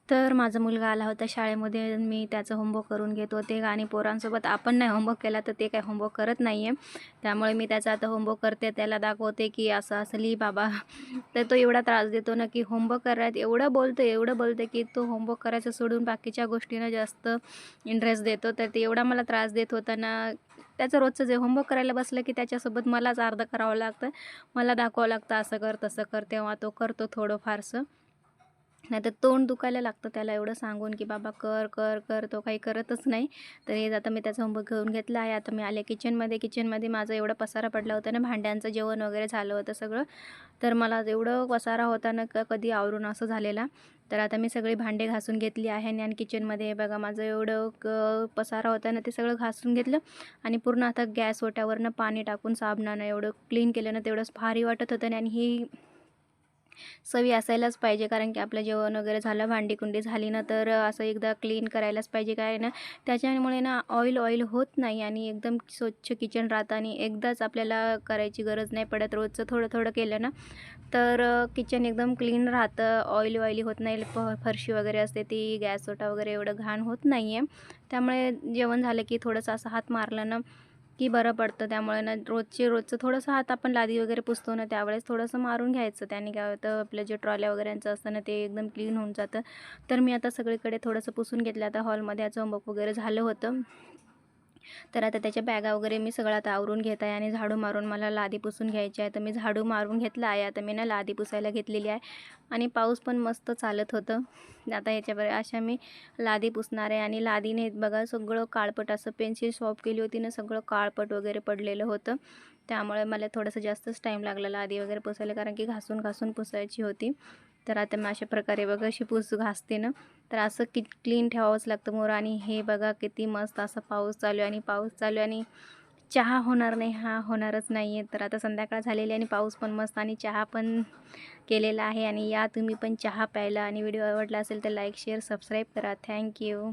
तर माझा मुलगा आला होता शाळेमध्ये, मी त्याचं होमवर्क करून घेत होते आणि पोरांसोबत आपण नाही होमवर्क केला तर ते काही होमवर्क करत नाही आहे. त्यामुळे मी त्याचा आता होमवर्क करते, त्याला दाखवते की असं असं लिही बाबा. तर तो एवढा त्रास देतो ना की होमवर्क करायत एवढं बोलते की तो होमवर्क करायचं सोडून बाकीच्या गोष्टींना जास्त इंटरेस्ट देतो. तर ते एवढा मला त्रास देत होता ना, त्याचं रोजचं जे होमवर्क करायला बसलं की त्याच्यासोबत मलाच अर्धं करावं लागतं. मला दाखवावं लागतं असं कर तसं कर, तेव्हा तो करतो थोडंफारसं. नाहीतर तोंड दुखायला लागतं त्याला एवढं सांगून की बाबा कर, कर, कर. तो काही करतच नाही. तर हे आता मी त्याचा होमवर्क घेऊन घेतला आहे. आता मी आले किचनमध्ये माझा एवढा पसारा पडला होता ना, भांड्यांचं जेवण वगैरे झालं होतं सगळं. तर मला एवढं पसारा होता ना कधी आवरून असं झालेला. तर आता मी सगळी भांडे घासून घेतली आहे आणि किचनमध्ये बघा माझं एवढं पसारा होता ना, ते सगळं घासून घेतलं आणि पूर्ण आता गॅस ओट्यावरनं पाणी टाकून साबणानं एवढं क्लीन केलं ना, तेवढंच भारी वाटत होतं. आणि ही सवय असायलाच पाहिजे, कारण की आपलं जेवण वगैरे झालं, भांडी-कुंडी झाली ना, तर असं एकदा क्लीन करायलाच पाहिजे. काय आहे ना, त्याच्यामुळे ना ऑइल होत नाही आणि एकदम स्वच्छ किचन राहतं आणि एकदाच आपल्याला करायची गरज नाही पडत. रोजचं थोडं-थोडं केलं ना, तर किचन एकदम क्लीन राहतं, ऑइली होत नाही. फरशी वगैरे असते ती, गॅस ओटा वगैरे एवढं घाण होत नाही आहे. त्यामुळे जेवण झालं की थोडंसं असं हात मारला ना की बरं पडतं. त्यामुळे ना रोजचं थोडंसं हात आपण लादी वगैरे पुसतो ना, त्यावेळेस थोडंसं मारून घ्यायचं. त्याने काय होतं, आपलं जे ट्रॉल्या वगैरेंचं असतं ना, ते एकदम क्लीन होऊन जातं. तर मी आता सगळीकडे थोडंसं पुसून घेतलं. आता हॉलमध्ये याचं होमवर्क वगैरे झालं होतं. तर आता त्याच्या बॅगा वगैरे मी सगळं आता आवरून घेत आहे आणि झाडू मारून मला लादी पुसून घ्यायची आहे. तर मी झाडू मारून घेतला आहे. आता मी ना लादी पुसायला घेतलेली आहे आणि पाऊस पण मस्त चालत होतं. आता ह्याच्यावर अशा मी लादी पुसणार आहे आणि लादीने बघा सगळं काळपट, असं पेन्सिल शॉर्प केली होती ना, सगळं काळपट वगैरे पडलेलं होतं. त्यामुळे मला थोडंसं जास्तच टाईम लागला लादी वगैरे पुसायला, कारण की घासून पुसायची होती. तर आता मी अशा प्रकारे बघा अशी घासते ना, तर असं क्लीन ठेवावंच लागतं मोर. आणि हे बघा किती मस्त असा पाऊस चालू आहे आणि चहा होणार नाही, हा होणारच नाही आहे. तर आता संध्याकाळ झालेली आणि पाऊस पण मस्त आणि चहा पण केलेला आहे. आणि या तुम्ही पण चहा प्यायला. आणि व्हिडिओ आवडला असेल तर लाईक, शेअर, सबस्क्राईब करा. थँक्यू.